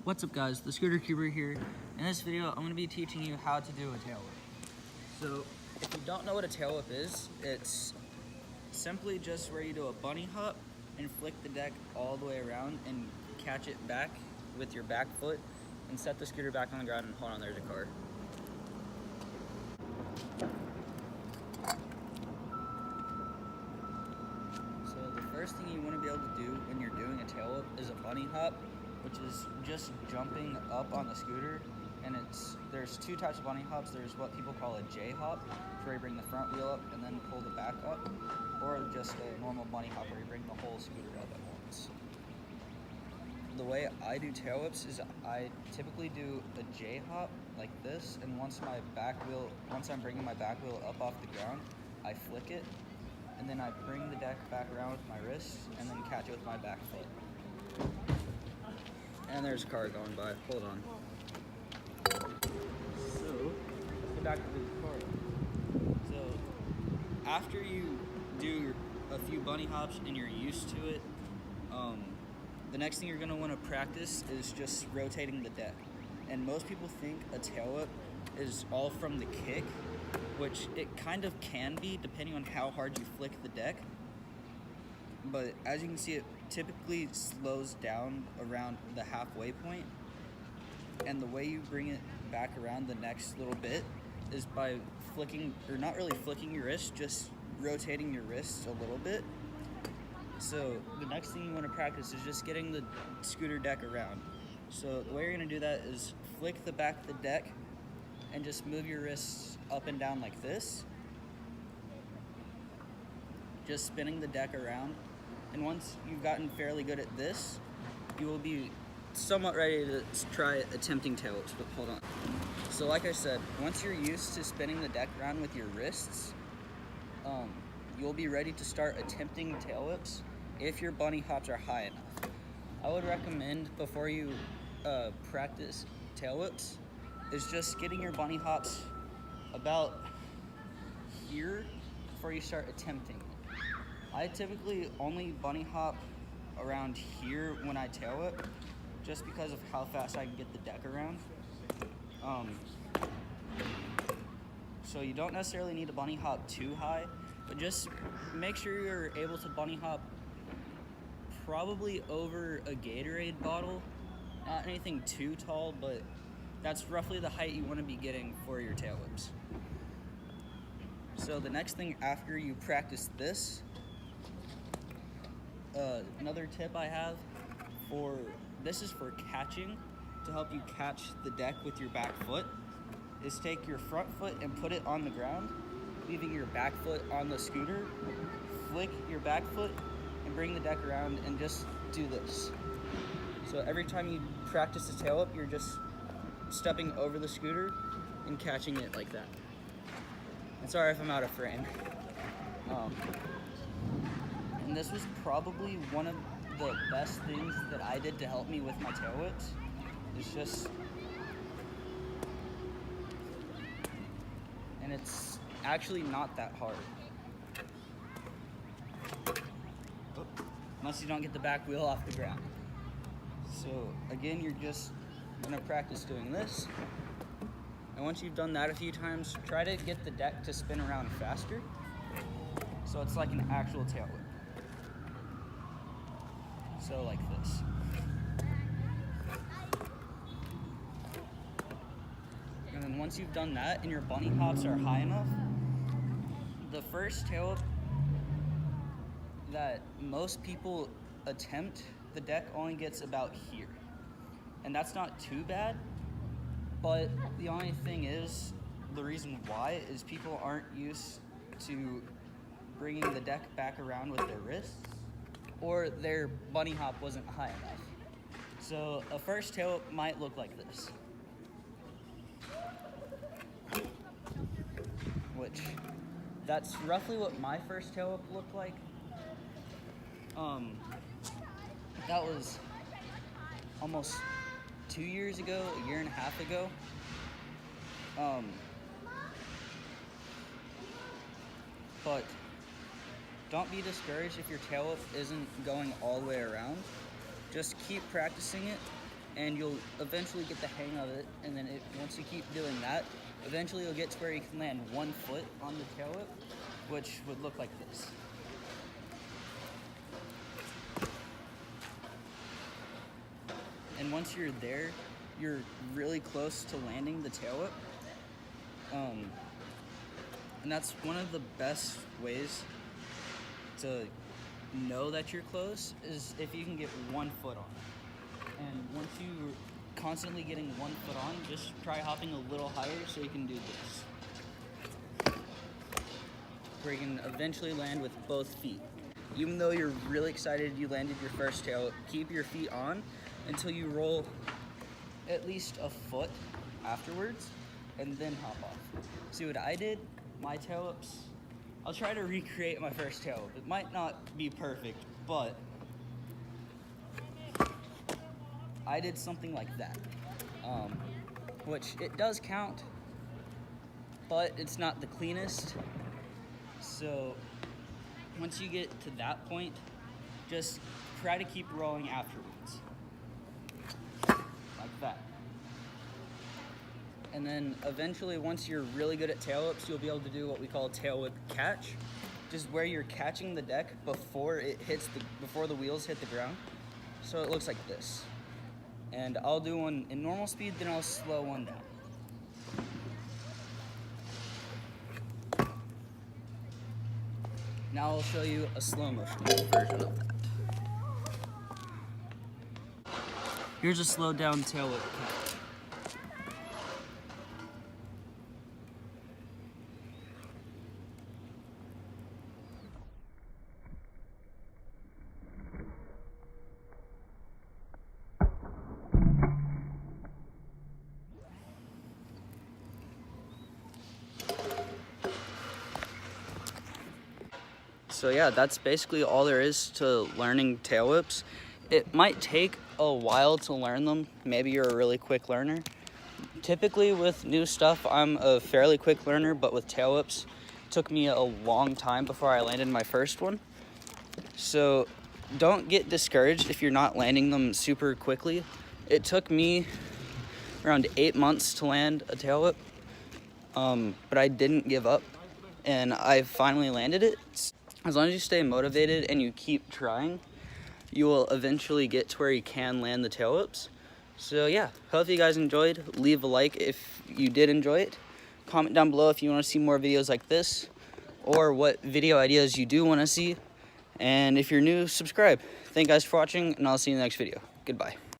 What's up guys, the Scooter Cuber here. In this video, I'm going to be teaching you how to do a tail whip. So, if you don't know what a tail whip is, it's simply just where you do a bunny hop and flick the deck all the way around and catch it back with your back foot and set the scooter back on the ground and hold on, there's a car. So the first thing you want to be able to do when you're doing a tail whip is a bunny hop, which is just jumping up on the scooter. And there's two types of bunny hops. There's what people call a J hop, where you bring the front wheel up and then pull the back up, or just a normal bunny hop where you bring the whole scooter up at once. The way I do tail whips is I typically do a J hop like this, and once I'm bringing my back wheel up off the ground, I flick it, and then I bring the deck back around with my wrist and then catch it with my back foot. And there's a car going by. Hold on. So, let's go back to the car. So, after you do a few bunny hops and you're used to it, the next thing you're going to want to practice is just rotating the deck. And most people think a tail whip is all from the kick, which it kind of can be depending on how hard you flick the deck. But as you can see, it typically slows down around the halfway point. And the way you bring it back around the next little bit is by flicking, or not really flicking your wrist, just rotating your wrists a little bit. So the next thing you want to practice is just getting the scooter deck around. So the way you're going to do that is flick the back of the deck and just move your wrists up and down like this. Just spinning the deck around. And once you've gotten fairly good at this, you will be somewhat ready to try attempting tail whips, but hold on. So like I said, once you're used to spinning the deck around with your wrists, you'll be ready to start attempting tail whips if your bunny hops are high enough. I would recommend, before you practice tail whips, is just getting your bunny hops about here before you start attempting. I typically only bunny hop around here when I tail whip, just because of how fast I can get the deck around. So you don't necessarily need to bunny hop too high, but just make sure you're able to bunny hop probably over a Gatorade bottle. Not anything too tall, but that's roughly the height you want to be getting for your tail whips. So the next thing after you practice this, another tip I have this is for catching, to help you catch the deck with your back foot, is take your front foot and put it on the ground, leaving your back foot on the scooter, flick your back foot and bring the deck around and just do this. So every time you practice the tail whip, you're just stepping over the scooter and catching it like that. And sorry if I'm out of frame. And this was probably one of the best things that I did to help me with my tail whips. It's just, and it's actually not that hard. Unless you don't get the back wheel off the ground. So again, you're just gonna practice doing this. And once you've done that a few times, try to get the deck to spin around faster, so it's like an actual tail whip. So like this. And then once you've done that and your bunny hops are high enough, the first tail whip that most people attempt, the deck only gets about here. And that's not too bad, but the only thing is, the reason why is people aren't used to bringing the deck back around with their wrists, or their bunny hop wasn't high enough. So a first tail whip might look like this. Which, that's roughly what my first tail whip looked like. That was almost 2 years ago, a year and a half ago. But don't be discouraged if your tail whip isn't going all the way around. Just keep practicing it and you'll eventually get the hang of it. And then once you keep doing that, eventually you'll get to where you can land 1 foot on the tail whip, which would look like this. And once you're there, you're really close to landing the tail whip. And that's one of the best ways to know that you're close, is if you can get 1 foot on. And once you're constantly getting 1 foot on, just try hopping a little higher so you can do this, where you can eventually land with both feet. Even though you're really excited you landed your first tail whip, keep your feet on until you roll at least a foot afterwards, and then hop off. See what I did? My tail whips, I'll try to recreate my first tail whip. It might not be perfect, but I did something like that, which it does count, but it's not the cleanest. So once you get to that point, just try to keep rolling afterwards, like that. And then eventually, once you're really good at tail whips, you'll be able to do what we call a tail whip catch, just where you're catching the deck before the wheels hit the ground. So it looks like this. And I'll do one in normal speed, then I'll slow one down. Now I'll show you a slow motion version of that. Here's a slowed down tail whip catch. So yeah, that's basically all there is to learning tail whips. It might take a while to learn them. Maybe you're a really quick learner. Typically with new stuff, I'm a fairly quick learner, but with tail whips, it took me a long time before I landed my first one. So don't get discouraged if you're not landing them super quickly. It took me around 8 months to land a tail whip, but I didn't give up, and I finally landed it. As long as you stay motivated and you keep trying, you will eventually get to where you can land the tail whips. So yeah, hope you guys enjoyed. Leave a like if you did enjoy it. Comment down below if you want to see more videos like this, or what video ideas you do want to see. And if you're new, subscribe. Thank you guys for watching, and I'll see you in the next video. Goodbye.